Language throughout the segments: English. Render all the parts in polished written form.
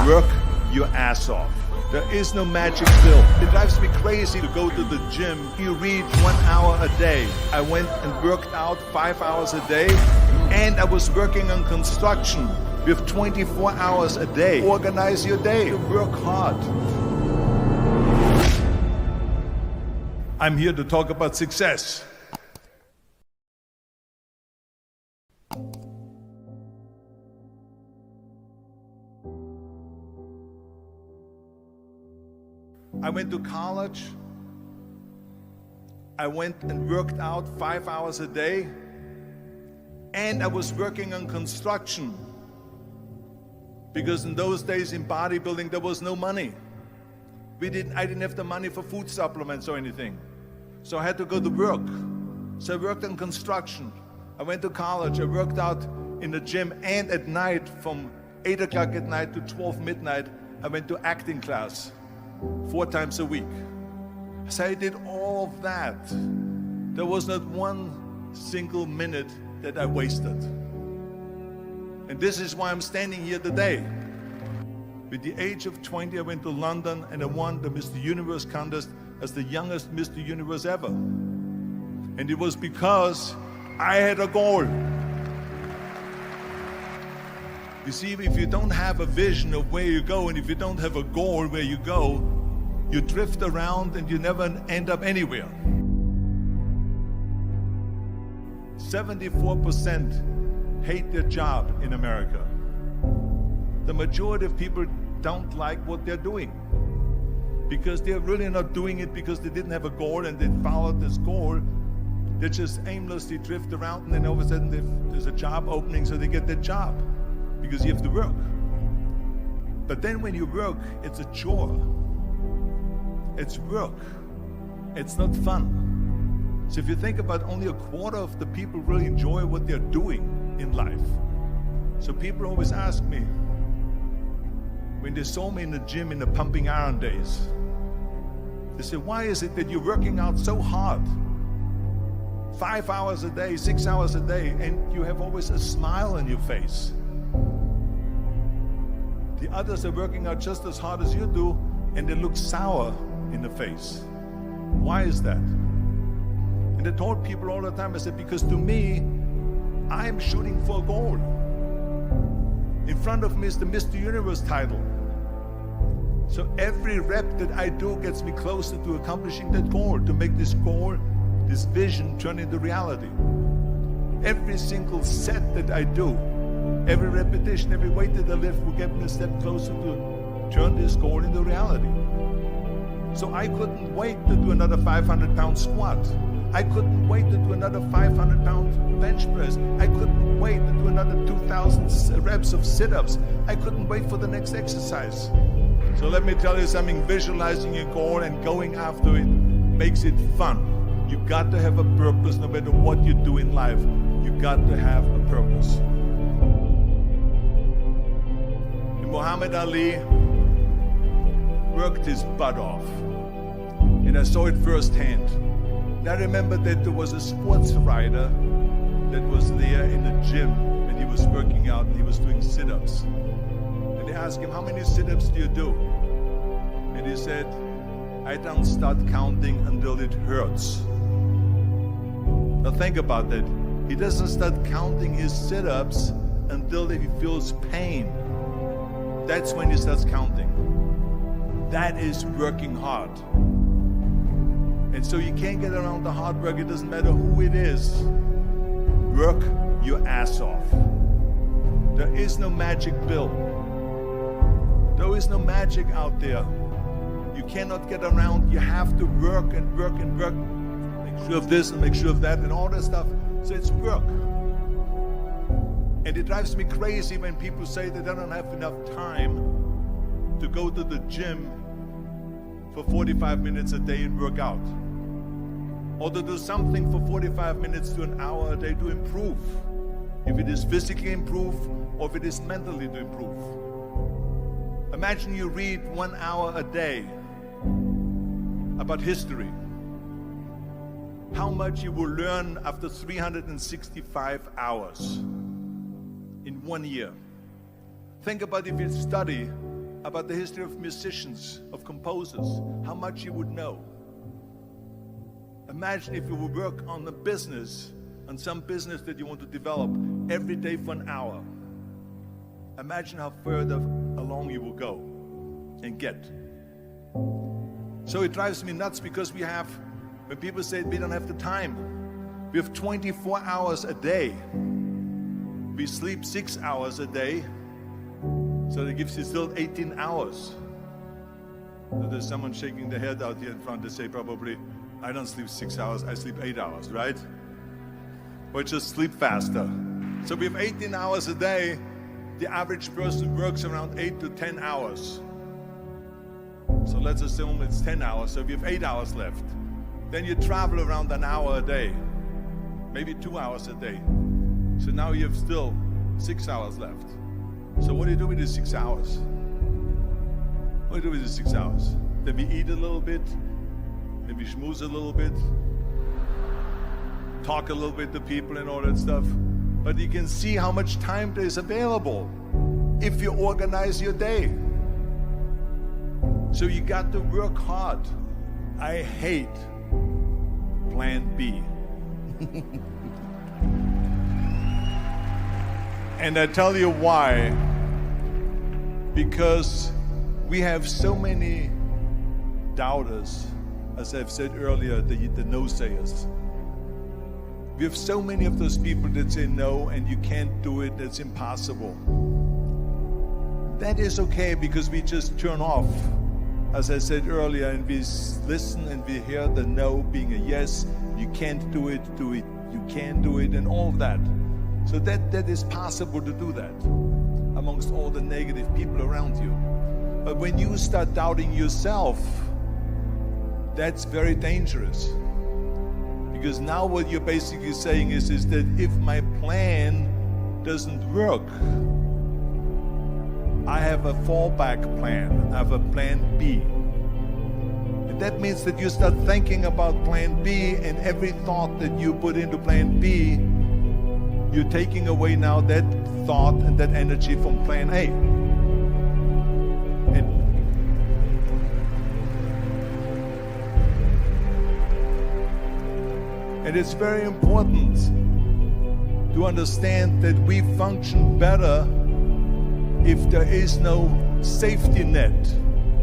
Work your ass off. There is no magic pill. It drives me crazy to go to the gym. You read 1 hour a day. I went and worked out 5 hours a day, and I was working on construction with 24 hours a day. Organize your day. Work hard. I'm here to talk about success. I went to college. I went and worked out 5 hours a day, and I was working on construction, because in those days in bodybuilding there was no money. I didn't have the money for food supplements or anything, so I had to go to work. So I worked on construction. I went to college. I worked out in the gym, and at night from 8 o'clock at night to 12 midnight I went to acting class 4 times a week. So I did all of that. There was not one single minute that I wasted. And this is why I'm standing here today. With the age of 20, I went to London and I won the Mr. Universe contest as the youngest Mr. Universe ever. And it was because I had a goal. You see, if you don't have a vision of where you go, and if you don't have a goal where you go, you drift around and you never end up anywhere. 74% hate their job in America. The majority of people don't like what they're doing, because they're really not doing it because they didn't have a goal and they followed this goal. They just aimlessly drift around, and then all of a sudden there's a job opening, so they get that job. Because you have to work. But then when you work, it's a chore. It's work. It's not fun. So if you think about, only a quarter of the people really enjoy what they're doing in life. So people always ask me, when they saw me in the gym in the pumping iron days, they say, why is it that you're working out so hard? 5 hours a day, 6 hours a day, and you have always a smile on your face. The others are working out just as hard as you do, and they look sour in the face. Why is that? And I told people all the time, I said, because to me, I'm shooting for a goal. In front of me is the Mr. Universe title. So every rep that I do gets me closer to accomplishing that goal, to make this goal, this vision, turn into reality. Every single set that I do, every repetition, every weight that I lift will get me a step closer to turn this goal into reality. So I couldn't wait to do another 500-pound squat. I couldn't wait to do another 500-pound bench press. I couldn't wait to do another 2,000 reps of sit-ups. I couldn't wait for the next exercise. So let me tell you something, visualizing your goal and going after it makes it fun. You got to have a purpose no matter what you do in life. You got to have a purpose. Muhammad Ali worked his butt off, and I saw it firsthand. And I remember that there was a sports writer that was there in the gym, and he was working out and he was doing sit-ups. And they asked him, how many sit-ups do you do? And he said, I don't start counting until it hurts. Now think about that. He doesn't start counting his sit-ups until he feels pain. That's when he starts counting. That is working hard. And so you can't get around the hard work. It doesn't matter who it is. Work your ass off. There is no magic pill. There is no magic out there. You cannot get around. You have to work and work and work. Make sure of this and make sure of that and all that stuff. So it's work. And it drives me crazy when people say that they don't have enough time to go to the gym for 45 minutes a day and work out. Or to do something for 45 minutes to an hour a day to improve. If it is physically improve or if it is mentally to improve. Imagine you read 1 hour a day about history. How much you will learn after 365 hours in 1 year. Think about if you study about the history of musicians, of composers, how much you would know. Imagine if you would work on a business, on some business that you want to develop every day for an hour. Imagine how further along you will go and get. So it drives me nuts because when people say we don't have the time, we have 24 hours a day. We sleep 6 hours a day, so that gives you still 18 hours. So there's someone shaking their head out here in front to say probably, I don't sleep 6 hours, I sleep 8 hours, right? Or just sleep faster. So we have 18 hours a day. The average person works around 8 to 10 hours. So let's assume it's 10 hours, so we have 8 hours left. Then you travel around an hour a day, maybe 2 hours a day. So now you have still 6 hours left. So what do you do with the 6 hours? What do you do with the 6 hours? Then we eat a little bit, then we schmooze a little bit, talk a little bit to people and all that stuff. But you can see how much time there is available if you organize your day. So you got to work hard. I hate plan B. And I tell you why. Because we have so many doubters, as I've said earlier, the no-sayers. We have so many of those people that say no and you can't do it, that's impossible. That is okay because we just turn off, as I said earlier, and we listen and we hear the no being a yes. You can't do it, you can do it, and all of that. So that is possible to do that amongst all the negative people around you. But when you start doubting yourself, that's very dangerous. Because now what you're basically saying is that if my plan doesn't work, I have a fallback plan, I have a plan B. And that means that you start thinking about plan B, and every thought that you put into plan B, you're taking away now that thought and that energy from plan A. And it's very important to understand that we function better if there is no safety net,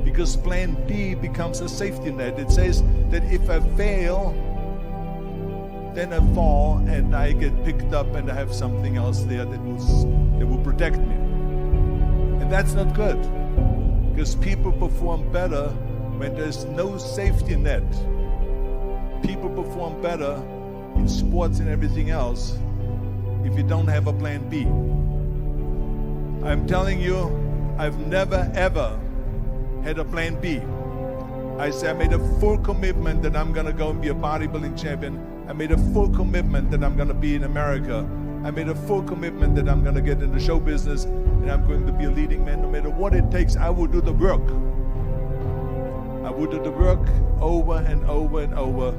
because plan B becomes a safety net. It says that if I fail, then I fall and I get picked up and I have something else there that will protect me. And that's not good, because people perform better when there's no safety net. People perform better in sports and everything else if you don't have a plan B. I'm telling you, I've never ever had a plan B. I made a full commitment that I'm gonna go and be a bodybuilding champion. I made a full commitment that I'm gonna be in America. I made a full commitment that I'm gonna get in the show business and I'm going to be a leading man. No matter what it takes, I will do the work. I will do the work over and over and over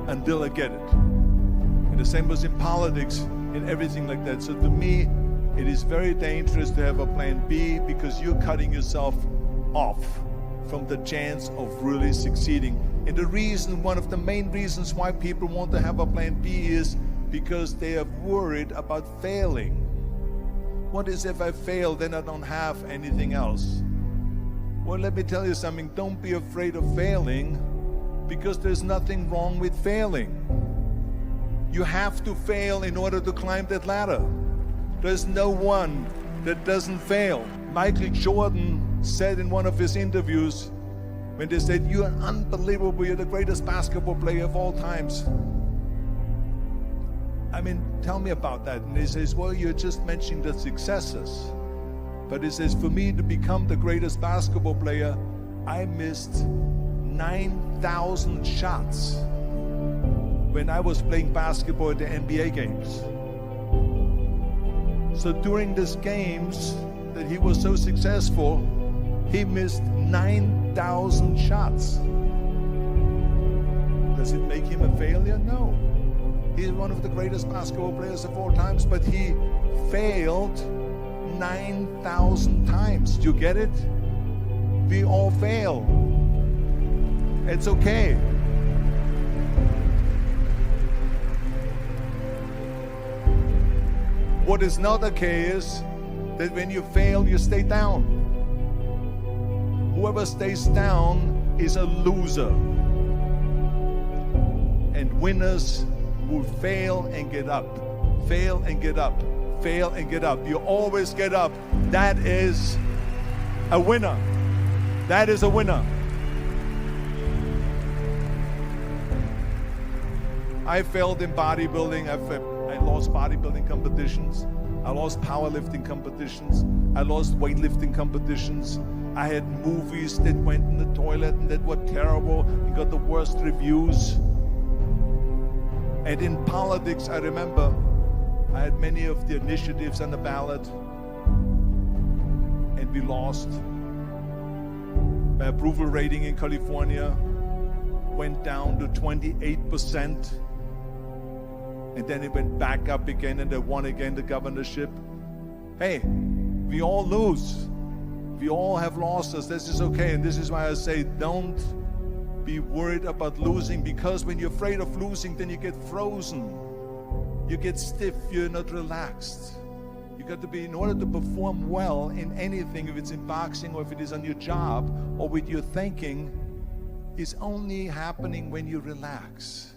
until I get it. And the same was in politics and everything like that. So to me, it is very dangerous to have a plan B, because you're cutting yourself off from the chance of really succeeding. And the reason, one of the main reasons why people want to have a plan B is because they are worried about failing. What is if I fail, then I don't have anything else? Well, let me tell you something. Don't be afraid of failing, because there's nothing wrong with failing. You have to fail in order to climb that ladder. There's no one that doesn't fail. Michael Jordan said in one of his interviews, when they said, "You're unbelievable, you're the greatest basketball player of all times." I mean, tell me about that. And he says, well, you're just mentioning the successes. But he says, for me to become the greatest basketball player, I missed 9,000 shots when I was playing basketball at the NBA games. So during these games that he was so successful, he missed 9,000 shots. Does it make him a failure? No. He's one of the greatest basketball players of all times, but he failed 9,000 times. Do you get it? We all fail. It's okay. What is not okay is that when you fail, you stay down. Whoever stays down is a loser. And winners will fail and get up. Fail and get up. Fail and get up. You always get up. That is a winner. That is a winner. I failed in bodybuilding. I lost bodybuilding competitions. I lost powerlifting competitions. I lost weightlifting competitions. I had movies that went in the toilet and that were terrible and got the worst reviews. And in politics, I remember I had many of the initiatives on the ballot, and we lost. My approval rating in California went down to 28%. And then it went back up again, and I won again the governorship. Hey, we all lose. We all have losses. This is okay. And this is why I say don't be worried about losing, because when you're afraid of losing, then you get frozen. You get stiff. You're not relaxed. You got to be, in order to perform well in anything, if it's in boxing or if it is on your job or with your thinking, is only happening when you relax.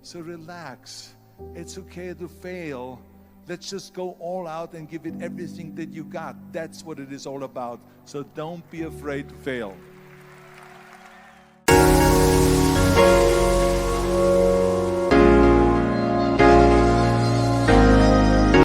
So relax. It's okay to fail. Let's just go all out and give it everything that you got. That's what it is all about. So don't be afraid to fail.